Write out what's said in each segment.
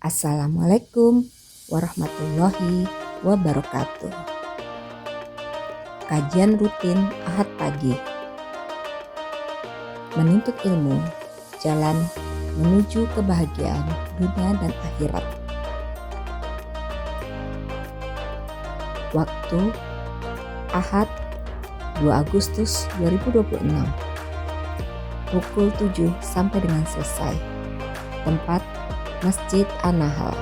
Assalamualaikum warahmatullahi wabarakatuh. Kajian rutin Ahad pagi. Menuntut ilmu, jalan menuju kebahagiaan dunia dan akhirat. Waktu Ahad 2 Agustus 2026 pukul 7 sampai dengan selesai. Tempat Masjid An-Nahl.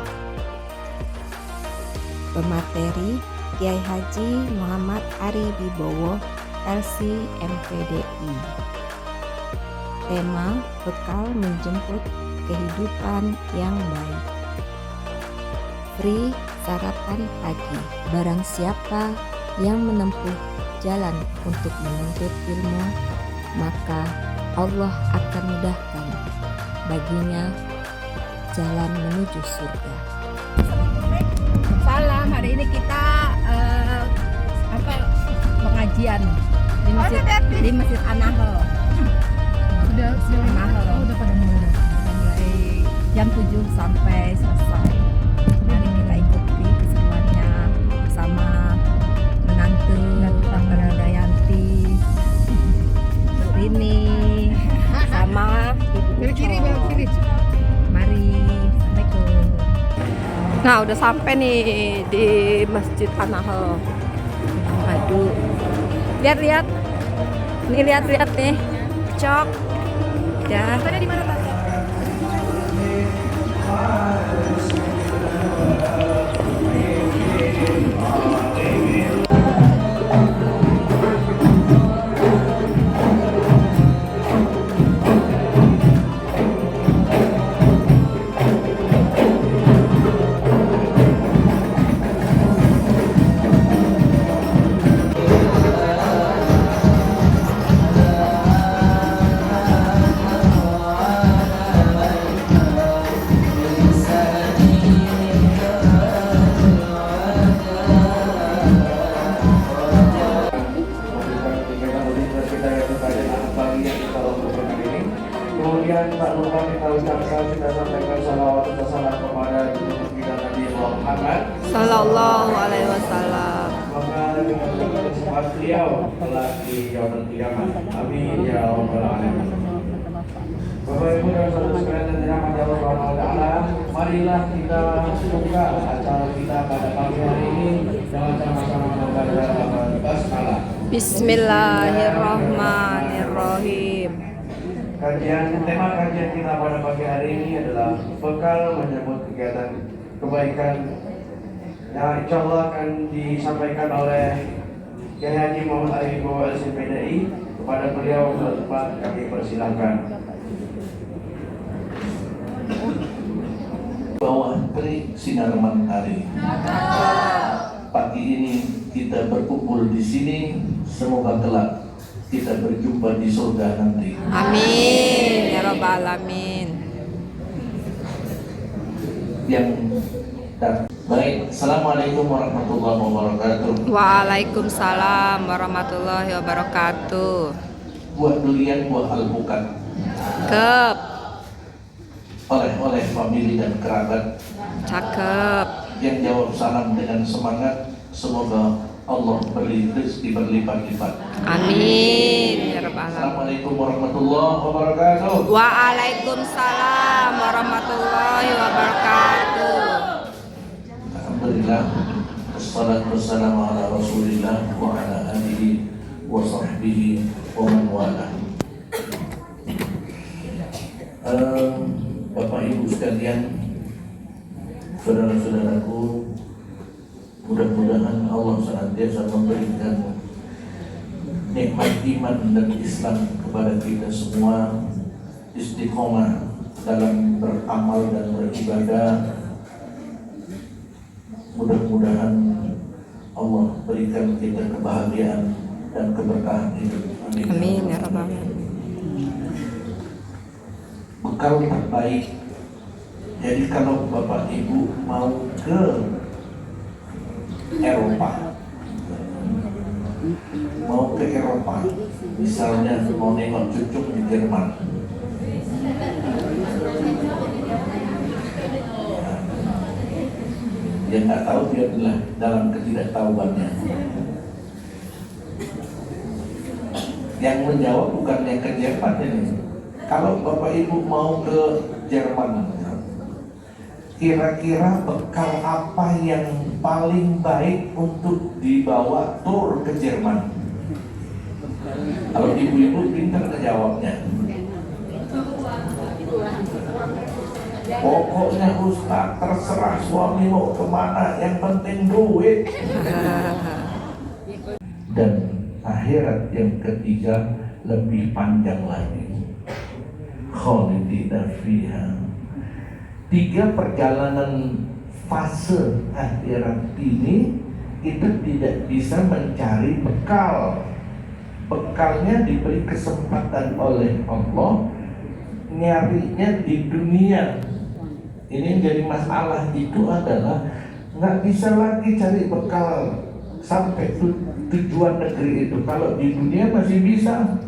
Pemateri Kiai Haji Muhammad Ari Wibowo LC MPDI. Tema bekal menjemput kehidupan yang baik. Free sarapan pagi. Barang siapa yang menempuh jalan untuk menuntut ilmu, maka Allah akan mudahkan baginya jalan menuju surga. Salam, hari ini kita pengajian di Masjid An-Nahl. Sudah pada mulai jam 7 sampai selesai. Mari kita ikuti keseruannya bersama menantu Tante Dayanti, Rini, sama Ibu Kiri. Mari, Assalamualaikum. Nah, udah sampai nih di Masjid An-Nahl. Aduh, lihat-lihat, nih lihat-lihat nih, cok. Ya. Tadi di mana tadi? Kemudian tak lupa kita ucapkan kita sampaikan salawat dan salam kepada kita Nabi Muhammad Sallallahu alaihi wasallam. Maka dengan kesempatan beliau telah di yaumul qiyamah. Amin ya rabbal alamin. Bapak Ibu dan saudara sekalian yang dirahmati Allah Subhanahu wa taala, marilah kita buka acara kita pada pagi hari ini dengan sama-sama membaca basmalah. Bismillahirrahmanirrahim. Tema kajian kita pada pagi hari ini adalah bekal menyambut kegiatan kebaikan yang insya Allah akan disampaikan oleh Kiai Haji Muhammad Ari Wibowo LC MPDI. Kepada beliau untuk tempat kami persilahkan. Bawah terik sinar matahari. Pagi ini kita berkumpul di sini, semoga kelak kita berjumpa di surga nanti. Amin ya rabbal alamin. Baik, assalamualaikum warahmatullahi wabarakatuh. Waalaikumsalam warahmatullahi wabarakatuh. Buah durian, buah alpukat. Cakep. Oleh famili dan kerabat. Cakep. Yang jawab salam dengan semangat. Semoga Allah beri rezeki berlipat-lipat. Amin ya rabbal alamin. Assalamualaikum warahmatullahi wabarakatuh. Waalaikumsalam warahmatullahi wabarakatuh. Alhamdulillah, wassalatu wassalamu ala rasulillah wa ala alihi wa sahbihi wa man wala. Bapak Ibu sekalian, saudara-saudaraku, mudah-mudahan Allah senantiasa memberikan nikmat iman dan Islam kepada kita semua, istiqomah dalam beramal dan beribadah. Mudah-mudahan Allah berikan kita kebahagiaan dan keberkahan hidup. Amin ya rabbal alamin. Bekal terbaik. Jadi kalau Bapak Ibu mau ke Eropa, misalnya mau nengok cucuk di Jerman, Dia nggak tahu, biarlah dalam ketidaktahuannya. Yang menjawab bukan yang ke Jerman ini. Kalau Bapak Ibu mau ke Jerman, kira-kira bekal apa yang paling baik untuk dibawa tur ke Jerman? Kalau ibu-ibu pintar ngejawabnya. Pokoknya Ustaz, terserah suami mau kemana, yang penting duit. Dan akhirat yang ketiga lebih panjang lagi. Khalidina fiha. 3 perjalanan fase akhirat ini kita tidak bisa mencari bekal. Bekalnya diberi kesempatan oleh Allah, nyarinya di dunia. Ini yang jadi masalah itu adalah nggak bisa lagi cari bekal sampai tujuan negeri itu. Kalau di dunia masih bisa,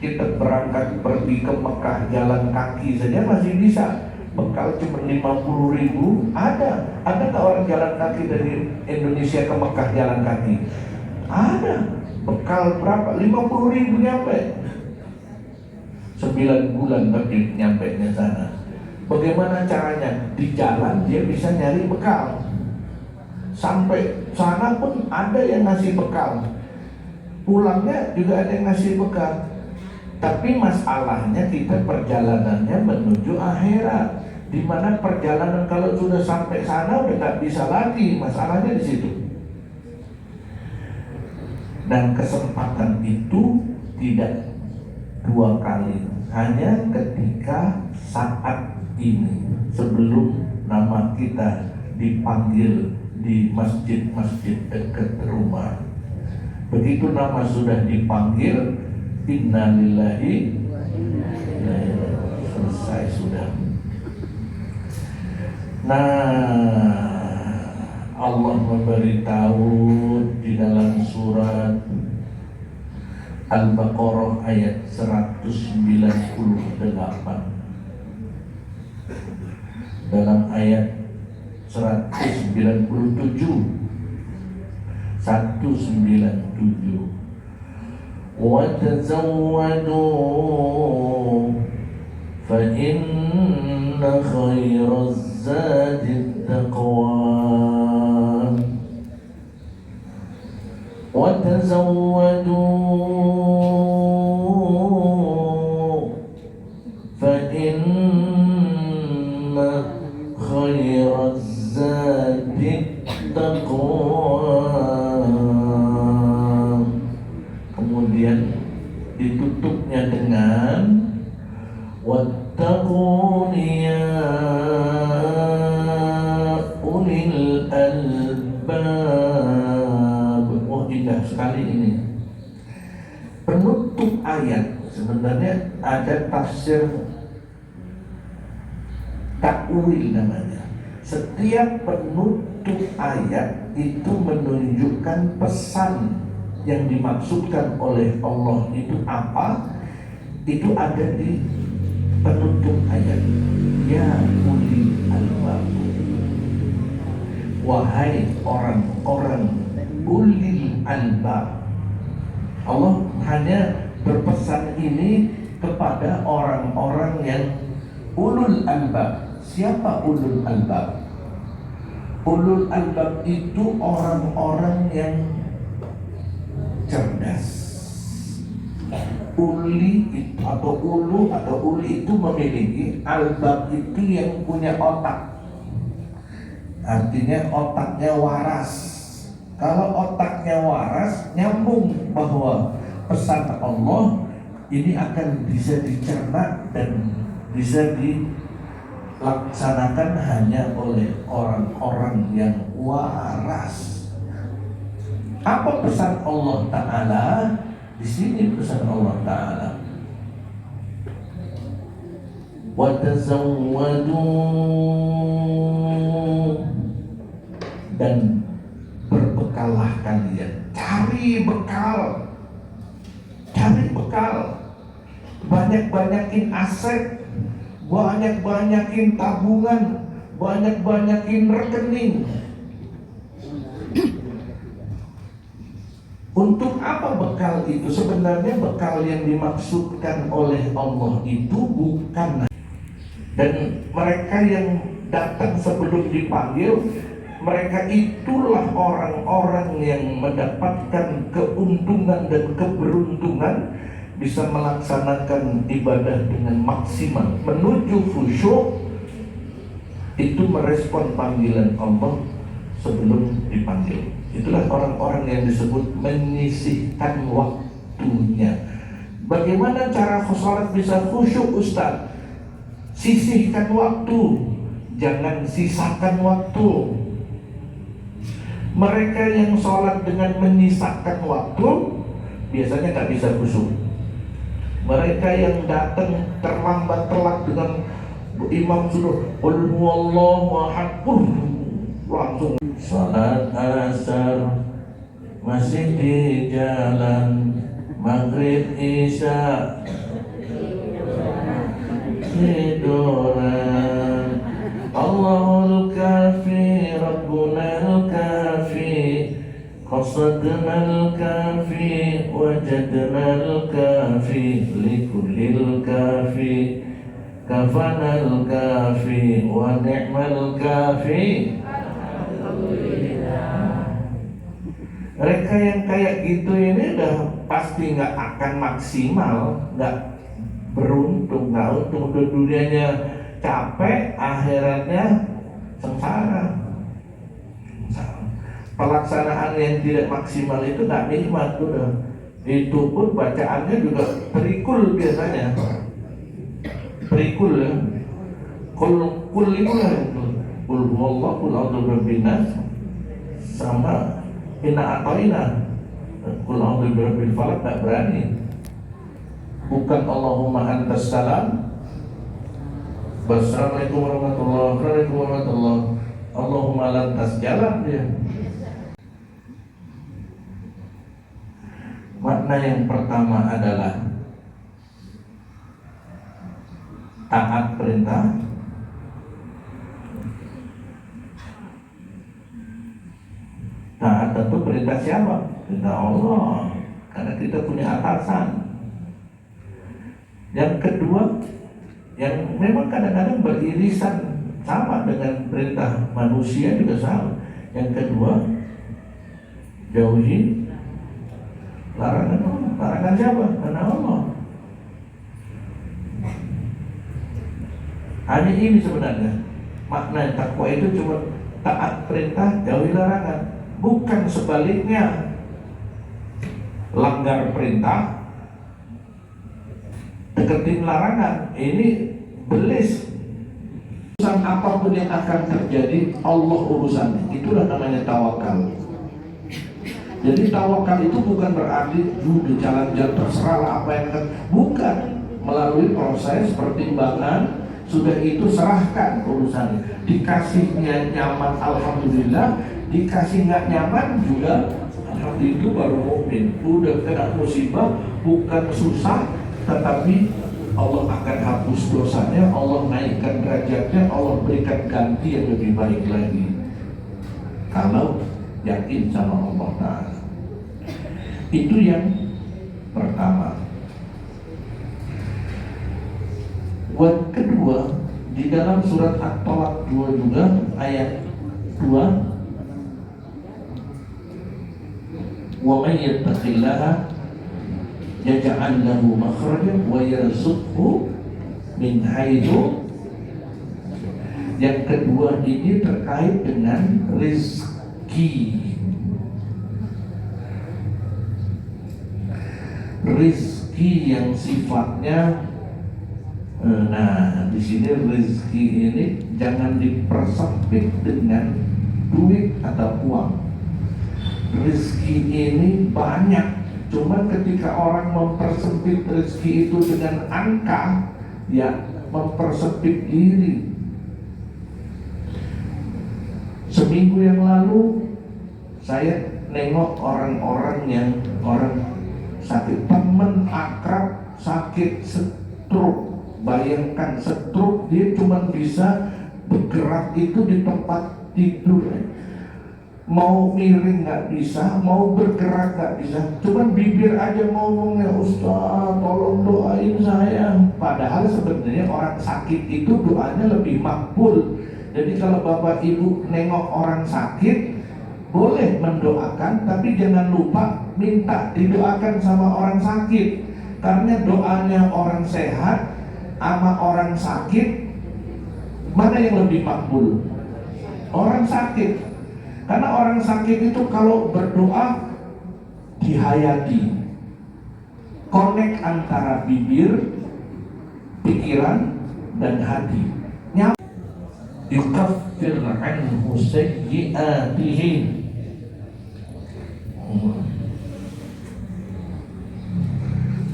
kita berangkat pergi ke Mekah jalan kaki saja masih bisa. Bekal cuma 50.000 ada. Ada nggak orang jalan kaki dari Indonesia ke Mekah jalan kaki? Ada. Bekal berapa? 50.000 nyampe. 9 bulan tapi nyampe nya sana. Bagaimana caranya? Di jalan dia bisa nyari bekal. Sampai sana pun ada yang ngasih bekal. Pulangnya juga ada yang ngasih bekal. Tapi masalahnya kita perjalanannya menuju akhirat, di mana perjalanan kalau sudah sampai sana udah nggak bisa lagi. Masalahnya di situ. Dan kesempatan itu tidak 2 kali, hanya ketika saat ini sebelum nama kita dipanggil di masjid-masjid dekat rumah. Begitu nama sudah dipanggil, innalillahi, selesai sudah. Nah, Allah memberitahu di dalam surat Al-Baqarah ayat 198. Dalam ayat 197 wa tazawwadu fa inna khairaz zadi taqwa wa tazawwadu fa inna khairaz zadi taqwa. Kemudian ditutupnya dengan wattaquni ya ulil albab. Oh, indah sekali ini. Penutup ayat sebenarnya ada tafsir takwil namanya. Setiap penutup ayat itu menunjukkan pesan yang dimaksudkan oleh Allah itu apa. Itu ada di penutup ayat. Ya ulil albab, wahai orang-orang ulil albab. Allah hanya berpesan ini kepada orang-orang yang ulul albab. Siapa ulul albab? Ulul albab itu orang-orang yang cerdas. Uli atau ulu atau uli itu memiliki, albab itu yang punya otak. Artinya otaknya waras. Kalau otaknya waras, nyambung bahwa pesan Allah ini akan bisa dicerna dan bisa dilaksanakan hanya oleh orang-orang yang waras. Apa pesan Allah Ta'ala? Di sini pesan Allah Ta'ala, wa tazawwadu, dan berbekallah kalian. Cari bekal, cari bekal. Banyak-banyakin aset, banyak-banyakin tabungan, banyak-banyakin rekening. Untuk apa bekal itu? Sebenarnya bekal yang dimaksudkan oleh Allah itu bukan. Dan mereka yang datang sebelum dipanggil, mereka itulah orang-orang yang mendapatkan keuntungan dan keberuntungan bisa melaksanakan ibadah dengan maksimal menuju khusyuk. Itu merespon panggilan Allah sebelum dipanggil. Itulah orang-orang yang disebut menyisihkan waktunya. Bagaimana cara sholat bisa khusyuk, Ustaz? Sisihkan waktu, jangan sisakan waktu. Mereka yang sholat dengan menyisakan waktu biasanya tak bisa khusyuk. Mereka yang datang terlambat telat dengan imam sudah qul huwallahu ahad langsung salat asar masih di jalan, maghrib isya tiduran. Allahul kafi Rabbunal kafi qasadnal kafi wajadnal kafi likullil kafi kafanal kafi wa ni'mal kafi. Mereka yang kayak gitu ini udah pasti nggak akan maksimal, nggak beruntung, nggak untung. Dunianya capek, akhiratnya sengsara. Pelaksanaan yang tidak maksimal itu nggak nikmat udah. Itu pun bacaannya juga perikul biasanya. Perikul ya. Kul itu lah itu. Kul huwallahu kul a'udzu birabbin nas sama Inna atoina. Kul a'udzu birabbil falaq tak berani. Bukan Allahumma antas salam. Wassalamualaikum warahmatullahi wabarakatuh. Allahumma lantas jalan dia. Makna yang pertama adalah taat perintah, taat tentu perintah siapa? Perintah Allah, karena kita punya atasan. Yang kedua, yang memang kadang-kadang beririsan sama dengan perintah manusia juga sama. Yang kedua, jauhi larangan Allah. Larangan siapa? Karena Allah. Hanya ini sebenarnya makna takwa itu cuma taat perintah, jauhi larangan. Bukan sebaliknya, langgar perintah, deketin larangan. Ini belis. Urusan apapun yang akan terjadi, Allah urusannya. Itulah namanya tawakal. Jadi tawakal itu bukan berarti di jalan-jalan terserah apa yang akan. Bukan. Melalui proses pertimbangan, sudah itu serahkan urusannya. Dikasihnya nyaman, alhamdulillah. Dikasih nggak nyaman juga, alhamdulillah, itu baru mukmin. Udah kena musibah, bukan susah, tetapi Allah akan hapus dosanya, Allah naikkan derajatnya, Allah berikan ganti yang lebih baik lagi. Kalau yakin sama Allah Ta'ala. Itu yang pertama. Buat kedua, di dalam surat At-Talaq 2 juga ayat 2, wa may yattaqillaha yaj'al lahu makhrajan wa yarzuqhu min haitsu. Yang kedua ini terkait dengan rezeki. Rezeki yang sifatnya, nah di sini rezeki ini jangan dipersempit dengan duit atau uang. Rezeki ini banyak, cuma ketika orang mempersempit rezeki itu dengan angka, ya mempersempit diri. Seminggu yang lalu saya nengok orang-orang yang orang sakit, teman akrab sakit stroke. Bayangkan stroke, dia cuma bisa bergerak itu di tempat tidur. mau miring nggak bisa, mau bergerak nggak bisa, cuman bibir aja ngomongnya, Ustaz tolong doain saya. Padahal sebenarnya orang sakit itu doanya lebih makbul. Jadi kalau Bapak Ibu nengok orang sakit, boleh mendoakan, tapi jangan lupa minta didoakan sama orang sakit. Karena doanya orang sehat sama orang sakit, mana yang lebih makbul? Orang sakit. Karena orang sakit itu kalau berdoa dihayati, connect antara bibir, pikiran, dan hati. Yukaffir anhu sayyi'atihi.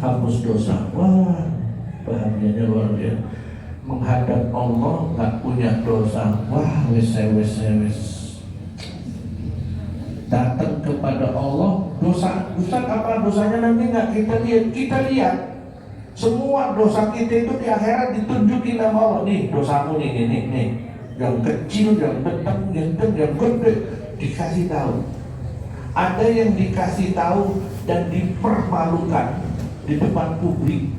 Hapus dosa. Wah, bahagianya luar biasa. Menghadap Allah nggak punya dosa. Wah, wes. Datang kepada Allah, dosa Ustaz apa dosanya nanti nggak kita lihat. Semua dosa kita itu di akhirat ditunjukin sama Allah. Nih dosamu nih. Yang kecil, yang sedang, yang gede dikasih tahu. Ada yang dikasih tahu dan dipermalukan di depan publik,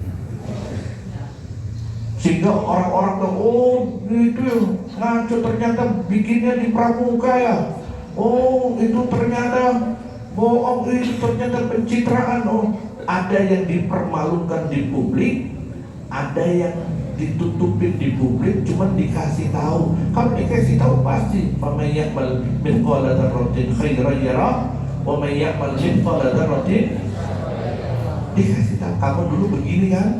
sehingga orang-orang tahu, oh itu ngaco, ternyata bikinnya di pramuka ya. Oh itu ternyata bohong, itu ternyata pencitraan. Oh, ada yang dipermalukan di publik, ada yang ditutupin di publik, cuman dikasih tahu. Kalau dikasih tahu pasti, "Faman ya'mal mithqala dzarratin khairan yarah, wa man ya'mal mithqala dzarratin." Dikasih tahu, kamu dulu begini kan,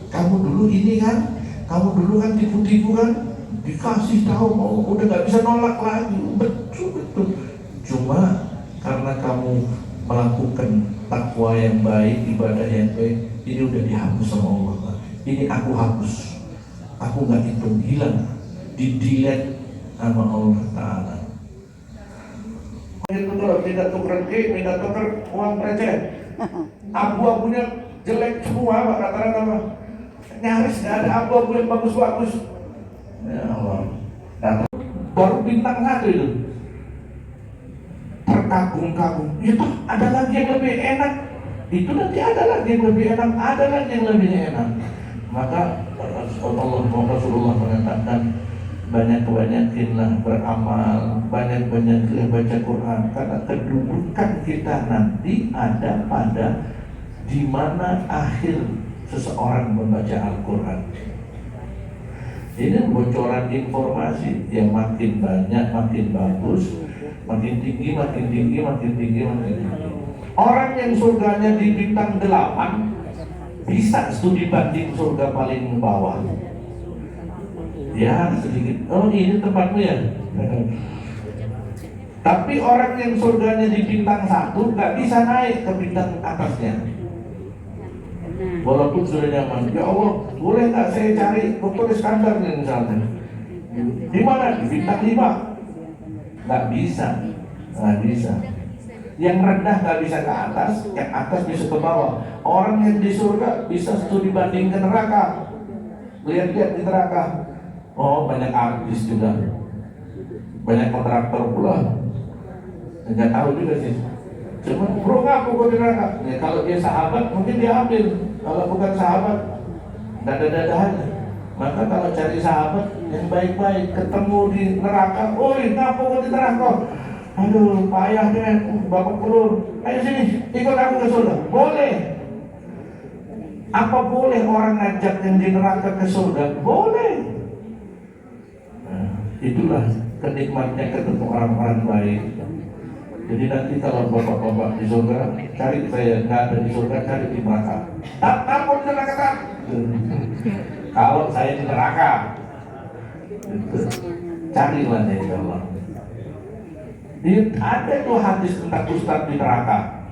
kamu dulu ini kan, kamu dulu kan tipu-tipu kan, dikasih tahu. Oh, udah nggak bisa nolak lagi. Betul. Cuma karena kamu melakukan takwa yang baik, ibadah yang baik, ini udah dihapus sama Allah. Ini aku hapus, aku nggak hitung, hilang, di-delete sama Allah Ta'ala. Itu kalau tidak tuker uang receh, abu-abunya jelek semua, rata-rata nyaris nggak ada abu-abu yang bagus-bagus. Ya Allah, baru bintang 1 itu terkagum-kagum. Itu ada lagi yang lebih enak. Itu nanti ada lagi yang lebih enak, ada lagi yang lebih enak. Maka Rasulullah mengatakan, banyak-banyakinlah beramal, banyak-banyakinlah baca Quran, karena kedudukan kita nanti ada pada di mana akhir seseorang membaca Al-Quran. Ini bocoran informasi yang makin banyak, makin bagus, makin tinggi. Orang yang surganya di bintang 8 bisa studi banding surga paling bawah. Ya sedikit. Oh ini tempatmu ya. Tapi orang yang surganya di bintang 1 nggak bisa naik ke bintang atasnya. Walaupun sudah nyaman. Ya Allah, boleh nggak saya cari Dr. Iskandar nih misalnya? Di mana? Di bintang 5. Nggak bisa. Yang rendah nggak bisa ke atas, yang atas bisa ke bawah. Orang yang di surga bisa studi banding ke neraka. Lihat-lihat di neraka. Oh banyak artis juga, banyak kontraktor pula. Nggak tahu juga sih. Cuma bro ngaku kok di neraka. Ya, kalau dia sahabat mungkin dia ambil. Kalau bukan sahabat, dada-dadahan. Maka kalau cari sahabat yang baik-baik, ketemu di neraka, oi ngaku kok di neraka. Aduh, payah deh, bapak pelur. Ayo sini, ikut aku ke surga. Boleh. Apa boleh orang ngajak yang di neraka ke surga? Boleh. Nah, itulah kenikmatnya ketemu orang-orang baik. Jadi nanti kalau bapak-bapak di surga, cari saya, nggak ada di surga, cari di neraka. Tak mau di neraka tak? Kalau saya di neraka, carilah ya Allah. Ada tuh hadis tentang ustadz di neraka.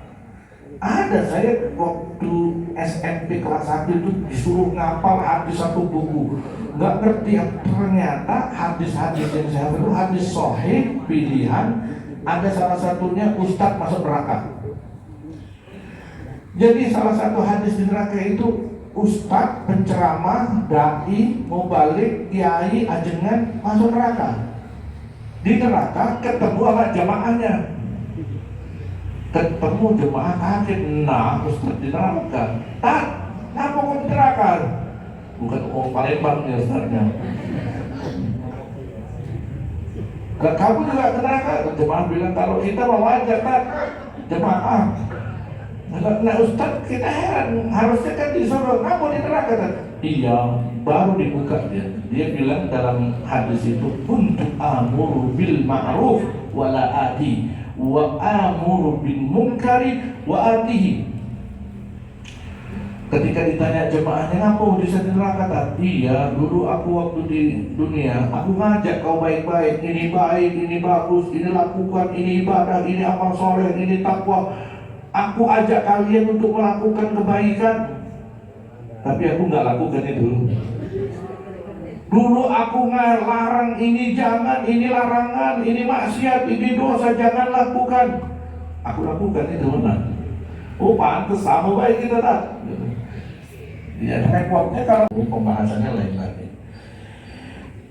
Ada, saya waktu SMP kelas 1 itu disuruh ngapal hadis 1 buku. Nggak ngerti, ternyata hadis-hadis yang saya itu hadis sahih pilihan. Ada salah satunya ustadz masuk neraka. Jadi salah satu hadis di neraka itu ustadz, penceramah, dai, mubalik, kiai, ajengan masuk neraka. Di neraka ketemu sama jamaahnya. Ketemu jemaah kaget, nah Ustaz di neraka. Tak, kenapa kau di neraka? Bukan orang Palembang ya Ustaznya. Kamu juga ke neraka? Jemaah bilang kalau kita mau wajar tak, jemaah. Nah Ustaz kita heran, harusnya kan disuruh kamu di neraka kan? Iya, baru dibuka dia. Dia bilang dalam hadis itu, untuk amuru bil ma'ruf wala ati wa amuru bil munkari wa atihi. Ketika ditanya jemaahnya, ngapain bisa di neraka? Iya, dulu aku waktu di dunia, aku ngajak kau baik-baik, ini baik, ini bagus, ini lakukan, ini ibadah, ini amal soleh, ini takwa. Aku ajak kalian untuk melakukan kebaikan, tapi aku nggak lakukan itu. Dulu aku ngelarang ini jangan, ini larangan, ini maksiat, ini dosa, jangan lakukan. Aku lakukan itu benar. Oh pantas sama baik kita tak. Ya repotnya kalau pembahasannya lain lagi.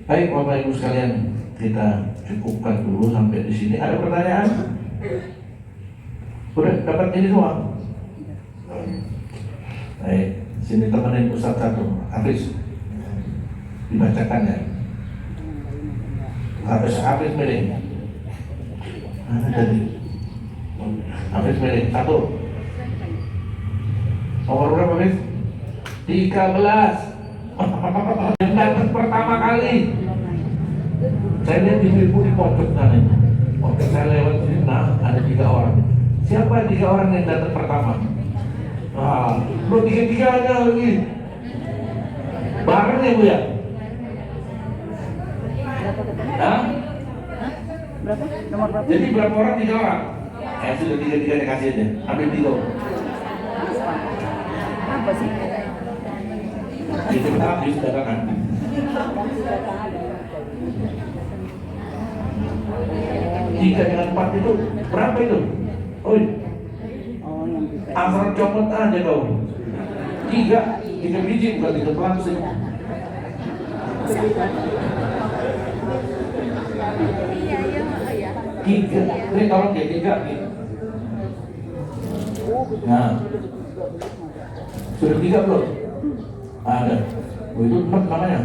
Baik Bapak Ibu sekalian, kita cukupkan dulu sampai di sini. Ada pertanyaan? Udah dapat ini semua? Baik, sini temenin Ustaz satu, Hafiz. Dibacakan ya. Hafiz milih. Mana tadi? Hafiz milih satu. Nomor berapa Hafiz? 13. Yang datang pertama kali. Saya lihat ibu-ibu di pojok sana. Waktu saya lewat sini, nah ada 3 orang. Siapa 3 orang yang datang pertama? Belum 3 aja lagi. Bareng ya Bu ya? Hah? Berapa? Nomor berapa? Jadi berapa orang? 3 orang? Sudah 3 dikasih aja. Ambil 3. Apa sih? Itu benar, dia sudah kan? 3 dengan 4 itu berapa itu? Oi, Oh, yang bisa. asal comot aja kau. 3 biji bukan 3 pelangsing. Tiga, ini tolong ya 3 nih. Nah, sudah 3 belum? Ada. Oh itu 4 namanya.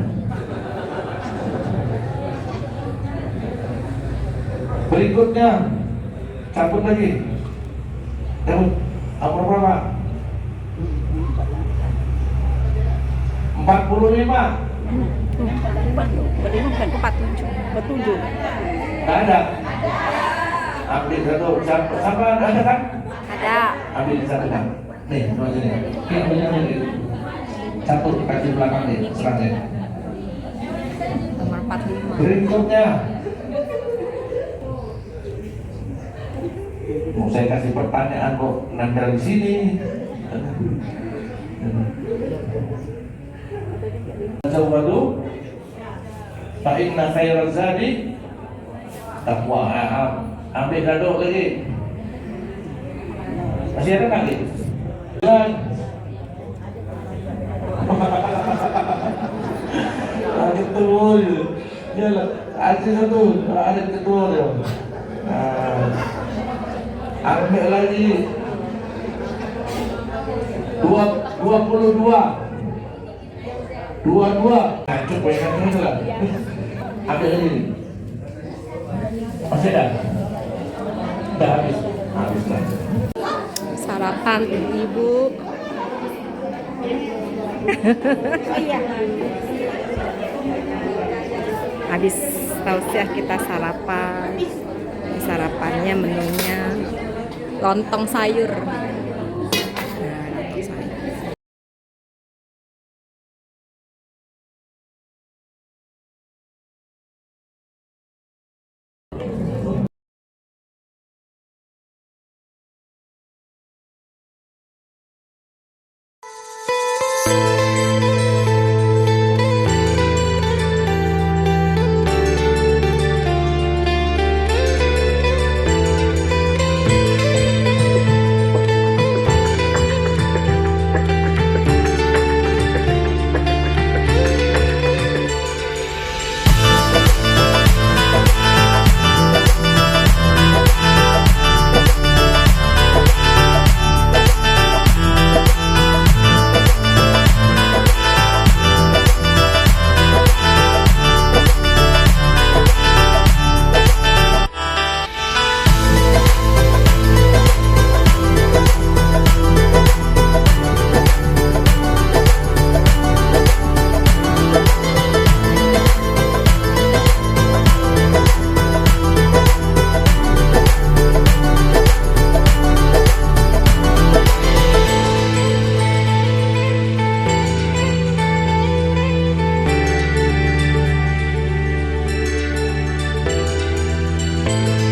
Berikutnya, cabut lagi. Cabut. Apa berapa? 45. Petunjuk. Nggak ada. Ambil satu. Siapa ada kan? Ada. Ambil satu kan. Nih, sama sini. Nih, punya nih. Satu kasih belakang nih, serangnya. Nomor 45. Berikutnya. Mau saya kasih pertanyaan kok nempel di sini. Zawadu fa inna khairaz zadi taqwa. Ambil dado lagi. Masih ada lagi? Dan ada betul. Ya lah, ada satu, ada ketua dia. Ambil lagi 22. Nah, cukup yang ini lah. Ambil lagi. Masih ada? Sudah habis. Habis lah. Sarapan Ibu. Habis tausiah kita sarapan. Sarapannya menunya lontong sayur. Nah, lontong sayur. Tuhan.